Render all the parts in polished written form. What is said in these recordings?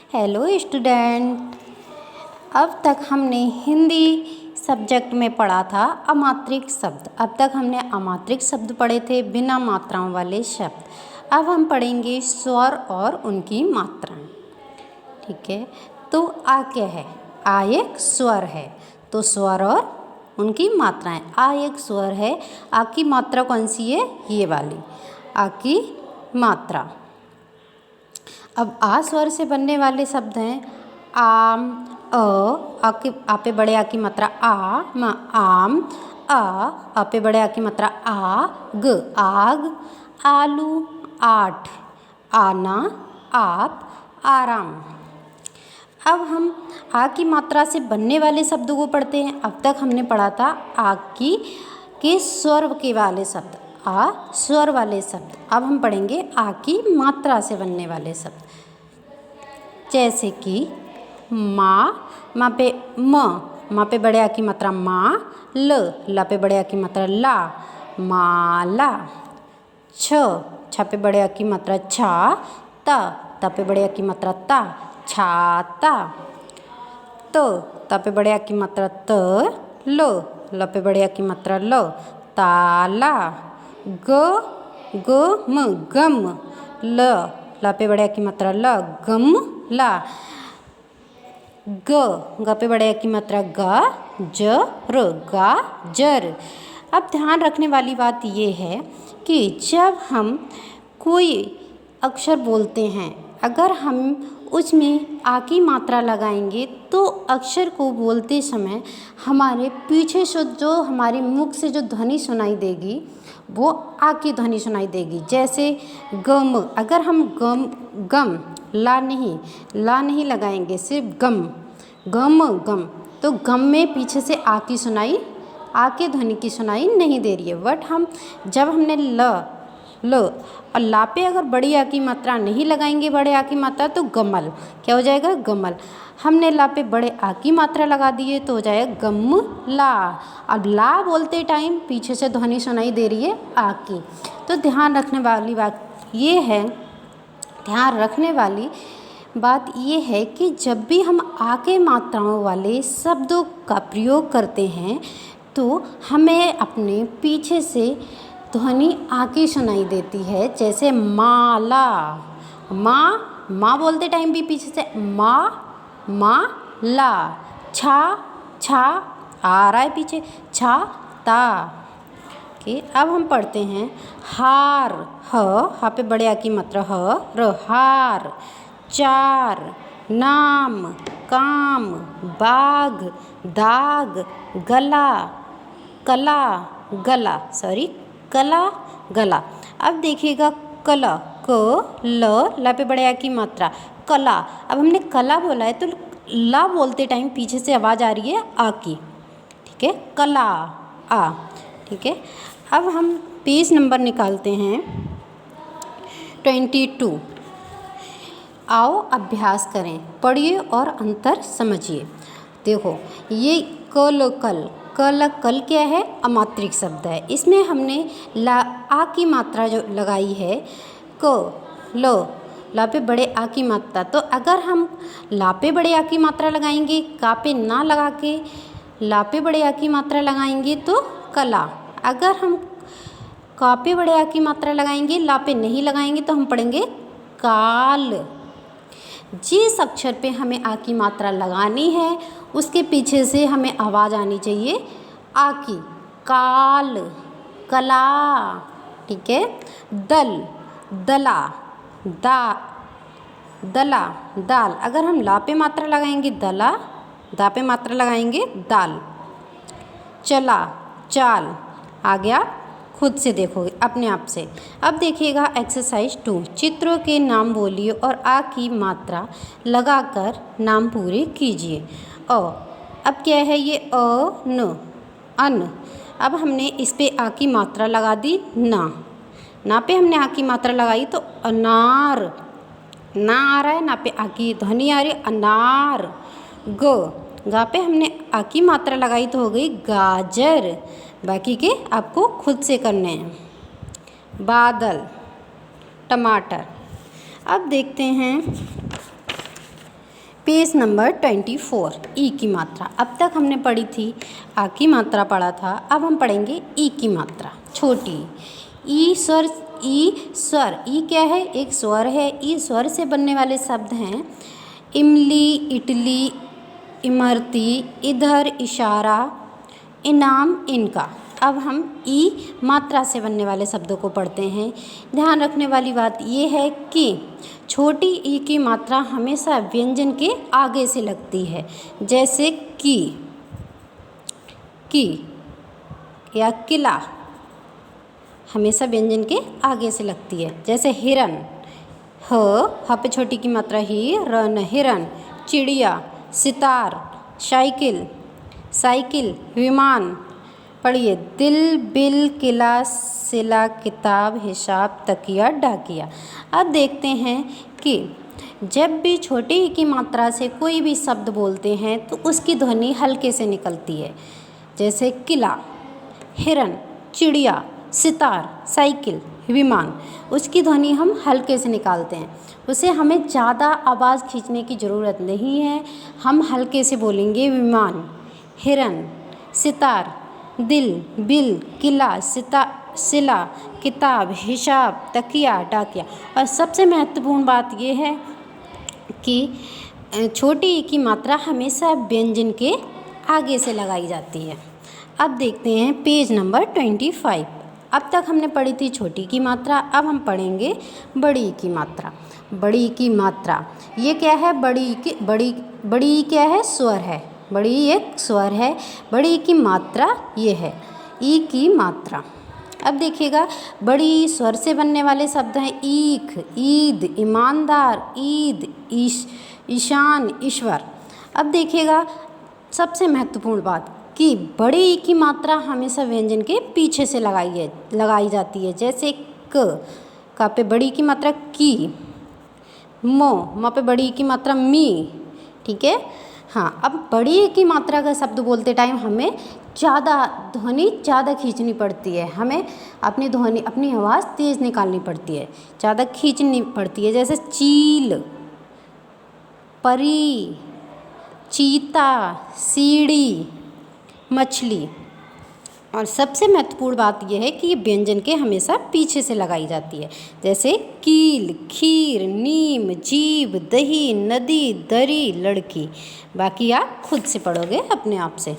Hello student, अब तक हमने हिंदी सब्जेक्ट में पढ़ा था अमात्रिक शब्द। अब तक हमने अमात्रिक शब्द पढ़े थे, बिना मात्राओं वाले शब्द। अब हम पढ़ेंगे स्वर और उनकी मात्राएं। ठीक है, तो आ क्या है? आ एक स्वर है, तो स्वर और उनकी मात्राएं। आ एक स्वर है, आ की मात्रा कौन सी है? ये वाली आ की मात्रा। अब आ स्वर से बनने वाले शब्द हैं आम, आ पे बड़े आ की मात्रा आम, आ पे बड़े आ की मात्रा आग, आलू, आठ, आना, आप, आराम। अब हम आ की मात्रा से बनने वाले शब्दों को पढ़ते हैं। अब तक हमने पढ़ा था आ के स्वर के वाले शब्द, आ स्वर वाले शब्द। अब हम पढ़ेंगे आ की मात्रा से बनने वाले शब्द, जैसे कि माँ पे माँ पे बड़े आ की मात्रा ला पे बड़े आ की मात्रा ला, माला। छ पे बड़े आ की मात्रा ता पे बड़े आ की मात्रा ता, छाता। ता पे बड़े आ की मात्रा ल पे बड़े आ की मात्रा लो, ताला। गम, ला पे बड़े आ की मात्रा ल, गम ला। ग पे बड़े आ की मात्रा गाजर। अब ध्यान रखने वाली बात ये है कि जब हम कोई अक्षर बोलते हैं, अगर हम उसमें आ की मात्रा लगाएंगे तो अक्षर को बोलते समय हमारे पीछे से जो हमारे मुख से जो ध्वनि सुनाई देगी वो आ की ध्वनि सुनाई देगी। जैसे गम, अगर हम गम ला नहीं लगाएंगे, सिर्फ गम, तो गम में पीछे से आ के ध्वनि की सुनाई नहीं दे रही है। बट जब हमने ल और ला पे अगर बड़ी आ की मात्रा नहीं लगाएंगे, बड़े आ की मात्रा, तो गमल। क्या हो जाएगा? गमल। हमने ला पे बड़े आ की मात्रा लगा दी है तो हो जाएगा गमला। अब ला बोलते टाइम पीछे से ध्वनि सुनाई दे रही है आ की। तो ध्यान रखने वाली बात ये है कि जब भी हम आ के मात्राओं वाले शब्दों का प्रयोग करते हैं तो हमें अपने पीछे से ध्वनि आ की सुनाई देती है। जैसे माला, माँ बोलते टाइम भी पीछे से ला। छा आ रहा है पीछे, छाता। ओके, अब हम पढ़ते हैं हार, हा पे बड़े आ की मात्रा हार। चार, नाम, काम, बाग, दाग, कला, गला। अब देखिएगा कला, ला पे बड़े आ की मात्रा कला। अब हमने कला बोला है तो ला बोलते टाइम पीछे से आवाज़ आ रही है आ की। ठीक है, कला, आ। ठीक है, अब हम पेज नंबर निकालते हैं 22। आओ अभ्यास करें, पढ़िए और अंतर समझिए। देखो, ये कल क्या है? अमात्रिक शब्द है। इसमें हमने आ की मात्रा जो लगाई है ला पे बड़े आ की मात्रा। तो अगर हम ला पे बड़े आ की मात्रा लगाएंगे, का पे ना लगा के ला पे बड़े आ की मात्रा लगाएंगे तो कला। अगर हम का पे बड़े आ की मात्रा लगाएंगे, ला पे नहीं लगाएंगे तो हम पढ़ेंगे काल। जिस अक्षर पे हमें आ की मात्रा लगानी है उसके पीछे से हमें आवाज़ आनी चाहिए आ की। काल, कला। ठीक है, दला, दाल। अगर हम ला पे मात्रा लगाएंगे दला, दा पे मात्रा लगाएंगे दाल। चला, चाल। आ गया, खुद से देखोगे अपने आप से। अब देखिएगा एक्सरसाइज 2, चित्रों के नाम बोलिए और आ की मात्रा लगाकर नाम पूरे कीजिए। अब क्या है ये? अन। अब हमने इस पे आ की मात्रा लगा दी ना पे हमने आ की मात्रा लगाई तो अनार, ना आ रहा है, ना पे आ की ध्वनि आ रही है, अनार। गा पे हमने आ की मात्रा लगाई तो हो गई गाजर। बाकी के आपको खुद से करने हैं। बादल, टमाटर। अब देखते हैं पेज नंबर 24 ई की मात्रा। अब तक हमने पढ़ी थी आ की मात्रा पढ़ा था, अब हम पढ़ेंगे ई की मात्रा, छोटी ई स्वर। ई क्या है? एक स्वर है। ई स्वर से बनने वाले शब्द हैं इमली, इटली, इमरती, इधर, इशारा, इनाम, इनका। अब हम ई मात्रा से बनने वाले शब्दों को पढ़ते हैं। ध्यान रखने वाली बात ये है कि छोटी ई की मात्रा हमेशा व्यंजन के आगे से लगती है, जैसे की या किला हमेशा व्यंजन के आगे से लगती है। जैसे हिरन, ह पे छोटी की मात्रा ही, रन, हिरन। चिड़िया, सितार, साइकिल, विमान। पढ़िए, दिल, बिल, किला, सिला, किताब, हिसाब, तकिया, डाकिया। अब देखते हैं कि जब भी छोटी ई की मात्रा से कोई भी शब्द बोलते हैं तो उसकी ध्वनि हल्के से निकलती है। जैसे किला, हिरन, चिड़िया, सितार, साइकिल, विमान, उसकी ध्वनि हम हल्के से निकालते हैं। उसे हमें ज़्यादा आवाज़ खींचने की ज़रूरत नहीं है, हम हल्के से बोलेंगे विमान, हिरन, सितार, दिल, बिल, किला, सिला, किताब, हिसाब, तकिया, डाकिया। और सबसे महत्वपूर्ण बात यह है कि छोटी ई की मात्रा हमेशा व्यंजन के आगे से लगाई जाती है। अब देखते हैं पेज नंबर 25। अब तक हमने पढ़ी थी छोटी की मात्रा, अब हम पढ़ेंगे बड़ी की मात्रा। बड़ी की मात्रा ये क्या है? बड़ी क्या है? स्वर है। बड़ी एक स्वर है। बड़ी की मात्रा ये है ई की मात्रा। अब देखिएगा, बड़ी स्वर से बनने वाले शब्द हैं ईख, ईद, ईमानदार, ईद, ईशान, ईश्वर। अब देखिएगा, सबसे महत्वपूर्ण बात कि बड़ी ई की मात्रा हमेशा व्यंजन के पीछे से लगाई जाती है। जैसे का पे बड़ी की मात्रा की, म पे बड़ी की मात्रा मी। ठीक है। हाँ, अब बड़ी की मात्रा का शब्द बोलते टाइम हमें ध्वनि ज़्यादा खींचनी पड़ती है। हमें अपनी आवाज़ तेज़ निकालनी पड़ती है, ज़्यादा खींचनी पड़ती है। जैसे चील, परी, चीता, सीढ़ी, मछली। और सबसे महत्वपूर्ण बात यह है कि ये व्यंजन के हमेशा पीछे से लगाई जाती है। जैसे कील, खीर, नीम, जीभ, दही, नदी, दरी, लड़की। बाकी आप खुद से पढ़ोगे अपने आप से।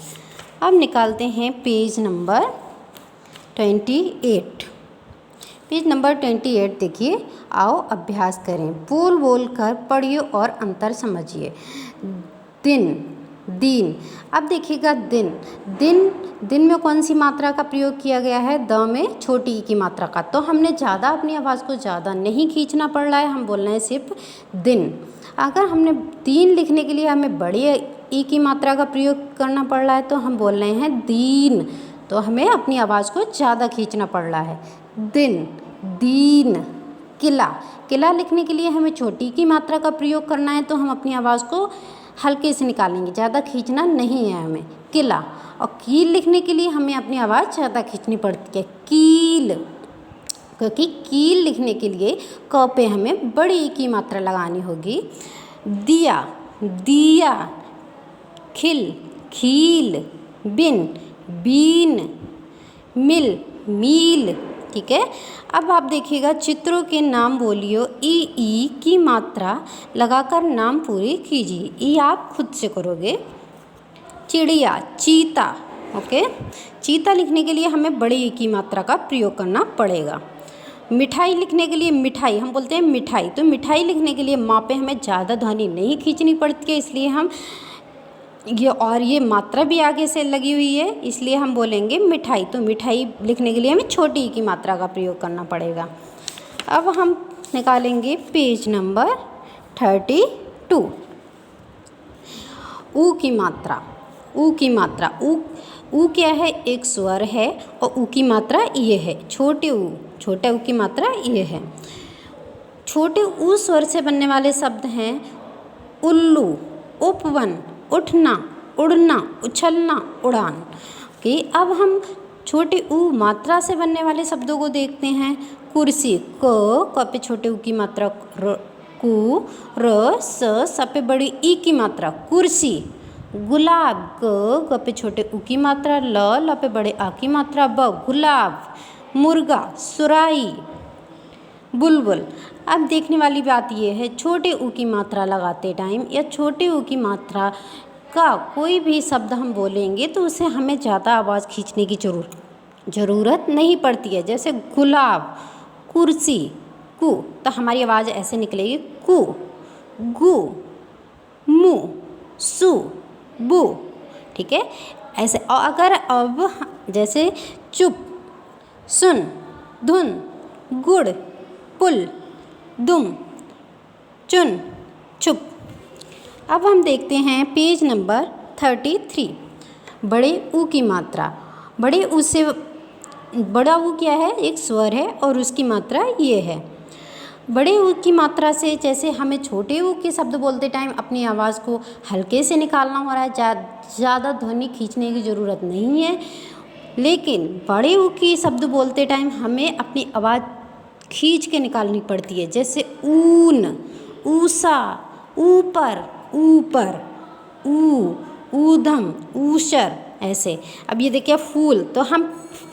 अब निकालते हैं पेज नंबर 28। पेज नंबर 28 देखिए, आओ अभ्यास करें। बोल कर पढ़िए और अंतर समझिए। दिन। अब देखिएगा, दिन में कौन सी मात्रा का प्रयोग किया गया है? द में छोटी ई की मात्रा का। तो हमने ज़्यादा अपनी आवाज़ को ज़्यादा नहीं खींचना पड़ रहा है, हम बोल रहे हैं सिर्फ दिन। अगर हमने दीन लिखने के लिए हमें बड़ी ई की मात्रा का प्रयोग करना पड़ रहा है तो हम बोल रहे हैं दीन। तो हमें अपनी आवाज़ को ज़्यादा खींचना पड़ रहा है। दीन। किला लिखने के लिए हमें छोटी की मात्रा का प्रयोग करना है तो हम अपनी आवाज़ को हल्के से निकालेंगे, ज़्यादा खींचना नहीं है हमें। किला। और कील लिखने के लिए हमें अपनी आवाज़ ज़्यादा खींचनी पड़ती है, कील। क्योंकि कील लिखने के लिए क पे हमें बड़ी की मात्रा लगानी होगी। दिया, खील, बीन, मील। ठीक है। अब आप देखिएगा, चित्रों के नाम बोलियो। ई की मात्रा लगाकर नाम पूरी कीजिए। ई आप खुद से करोगे। चिड़िया, चीता। ओके। चीता लिखने के लिए हमें बड़ी ई की मात्रा का प्रयोग करना पड़ेगा। मिठाई लिखने के लिए मिठाई, हम बोलते हैं मिठाई। तो मिठाई लिखने के लिए माँ पे हमें ज़्यादा ध्वनि नहीं खींचनी पड़ती है, इसलिए हम ये मात्रा भी आगे से लगी हुई है, इसलिए हम बोलेंगे मिठाई। तो मिठाई लिखने के लिए हमें छोटी ई की मात्रा का प्रयोग करना पड़ेगा। अब हम निकालेंगे पेज नंबर 32। ऊ की मात्रा। ऊ क्या है? एक स्वर है और ऊ की मात्रा ये है, छोटे ऊ की मात्रा ये है। छोटे ऊ स्वर से बनने वाले शब्द हैं उल्लू, उपवन, उठना, उड़ना, उछलना, उड़ान। ओके। अब हम छोटे ऊ मात्रा से बनने वाले शब्दों को देखते हैं। कुर्सी, क पे छोटे ऊ की मात्रा कु, र, स पे बड़ी ई की मात्रा कुर्सी। गुलाब, ग पे छोटे उ की मात्रा, ल पे बड़े आ की मात्रा, ब गुलाब। मुर्गा, सुराही। बुलबुल। अब देखने वाली बात यह है, छोटे ऊ की मात्रा लगाते टाइम या छोटे ऊ की मात्रा का कोई भी शब्द हम बोलेंगे तो उसे हमें ज़्यादा आवाज़ खींचने की ज़रूरत नहीं पड़ती है। जैसे गुलाब, कुर्सी, कु, तो हमारी आवाज़ ऐसे निकलेगी कु, गु, मु, सु, बु। ठीक है, ऐसे। और अगर अब जैसे चुप, सुन, धुन, गुड़, पुल, दुम, चुन, चुप। अब हम देखते हैं पेज नंबर 33, बड़े ऊ की मात्रा। बड़े ऊ से बड़ा ऊ क्या है, एक स्वर है और उसकी मात्रा ये है। बड़े ऊ की मात्रा से जैसे हमें छोटे ऊ के शब्द बोलते टाइम अपनी आवाज़ को हल्के से निकालना हो रहा है, ज़्यादा ध्वनि खींचने की ज़रूरत नहीं है। लेकिन बड़े ऊ की शब्द बोलते टाइम हमें अपनी आवाज़ खींच के निकालनी पड़ती है। जैसे ऊन, ऊषा, ऊपर, ऊपर, ऊ, ऊधम, ऊषर, ऐसे। अब ये देखिए फूल, तो हम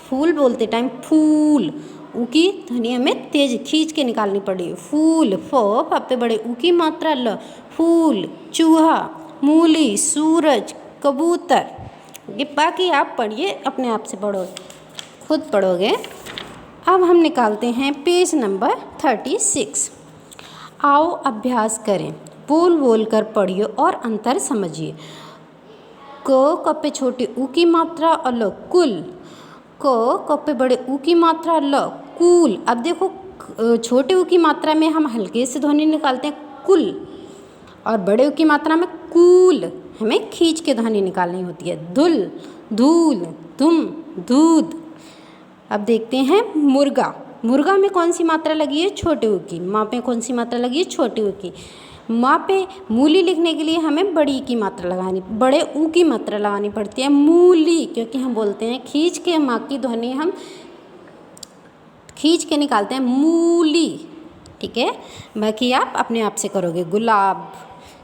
फूल बोलते टाइम फूल, ऊ की ध्वनि हमें तेज खींच के निकालनी पड़ी। फूल, फ पे बड़े ऊ की मात्रा, ल, फूल। चूहा, मूली, सूरज, कबूतर। ये बाकी आप पढ़िए, अपने आप से पढ़ो, खुद पढ़ोगे। अब हम निकालते हैं पेज नंबर 36। आओ अभ्यास करें, बोल बोल कर पढ़िए और अंतर समझिए। क पे छोटे ऊ की मात्रा और ल, कुल। क पे बड़े ऊ की मात्रा, ल, कूल। अब देखो छोटे ऊ की मात्रा में हम हल्के से ध्वनि निकालते हैं कुल, और बड़े ऊ की मात्रा में कूल हमें खींच के ध्वनि निकालनी होती है। धुल, धूल, धुम, दूध। अब देखते हैं मुर्गा। मुर्गा में कौन सी मात्रा लगी है, छोटे ऊ की। माँ पे कौन सी मात्रा लगी है, छोटे ऊ की। माँ पे मूली लिखने के लिए हमें बड़ी की मात्रा लगानी, बड़े ऊ की मात्रा लगानी पड़ती है, मूली, क्योंकि हम बोलते हैं खींच के, माँ की ध्वनि हम खींच के निकालते हैं, मूली। ठीक है, बाकी आप अपने आप से करोगे। गुलाब,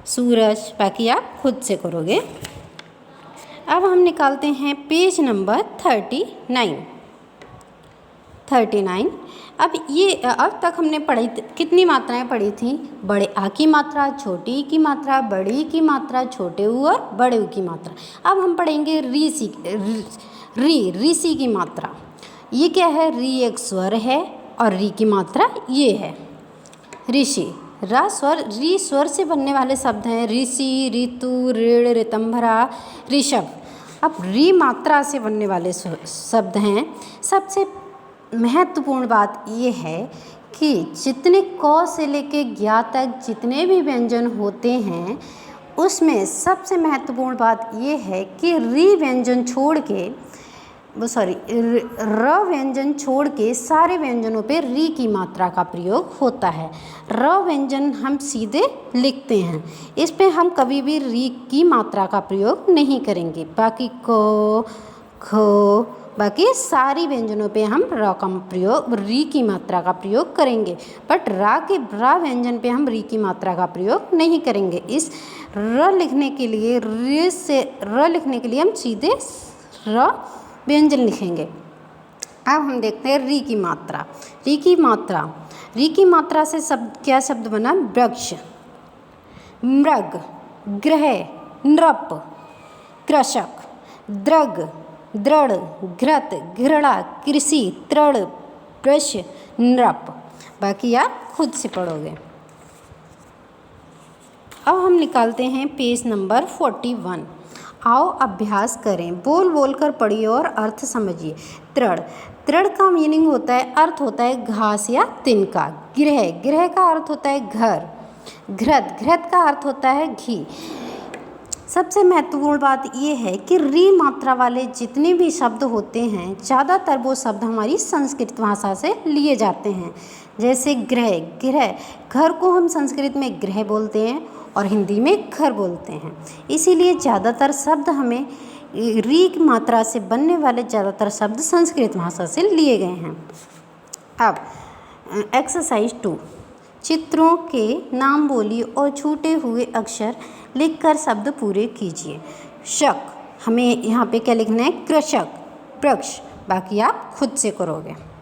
सूरज, बाकी आप खुद से करोगे। अब हम निकालते हैं पेज नंबर 39। अब ये अब तक हमने पढ़ी, कितनी मात्राएं पढ़ी थी, बड़े आ की मात्रा, छोटी ई की मात्रा, बड़ी ई की मात्रा, छोटे ऊ और बड़े ऊ की मात्रा। अब हम पढ़ेंगे ऋषि की मात्रा। ये क्या है, री एक स्वर है और री की मात्रा ये है। ऋषि, रा स्वर, री स्वर से बनने वाले शब्द हैं ऋषि, ऋतु, ऋण, ऋतंभरा, ऋषभ। अब री मात्रा से बनने वाले शब्द हैं। सबसे महत्वपूर्ण बात ये है कि जितने क से लेके ज्ञ तक जितने भी व्यंजन होते हैं उसमें सबसे महत्वपूर्ण बात ये है कि री व्यंजन छोड़ के र व्यंजन छोड़ के सारे व्यंजनों पे री की मात्रा का प्रयोग होता है। र व्यंजन हम सीधे लिखते हैं, इस पे हम कभी भी री की मात्रा का प्रयोग नहीं करेंगे। बाकी क, ख, बाकी सारी व्यंजनों पे हम री की मात्रा का प्रयोग करेंगे, बट रा व्यंजन पे हम री की मात्रा का प्रयोग नहीं करेंगे। इस र लिखने के लिए हम सीधे र व्यंजन लिखेंगे। अब हम देखते हैं री की मात्रा। री की मात्रा से क्या शब्द बना, वृक्ष, मृग, ग्रह, नृप, कृषक, द्रग, दृढ़, घृत, घृणा, कृषि, तृण, वृष, नृप। बाकी आप खुद से पढ़ोगे। अब हम निकालते हैं पेज नंबर 41। आओ अभ्यास करें, बोल बोल कर पढ़िए और अर्थ समझिए। तृण का मीनिंग होता है, अर्थ होता है घास या तिनका। ग्रह का अर्थ होता है घर। घृत का अर्थ होता है घी। सबसे महत्वपूर्ण बात यह है कि री मात्रा वाले जितने भी शब्द होते हैं ज़्यादातर वो शब्द हमारी संस्कृत भाषा से लिए जाते हैं। जैसे घर को हम संस्कृत में गृह बोलते हैं और हिंदी में घर बोलते हैं, इसीलिए ज़्यादातर शब्द हमें री की मात्रा से बनने वाले ज़्यादातर शब्द संस्कृत भाषा से लिए गए हैं। अब एक्सरसाइज 2, चित्रों के नाम बोलिए और छूटे हुए अक्षर लिखकर शब्द पूरे कीजिए। शक, हमें यहाँ पे क्या लिखना है? कृषक, वृक्ष। बाकी आप खुद से करोगे।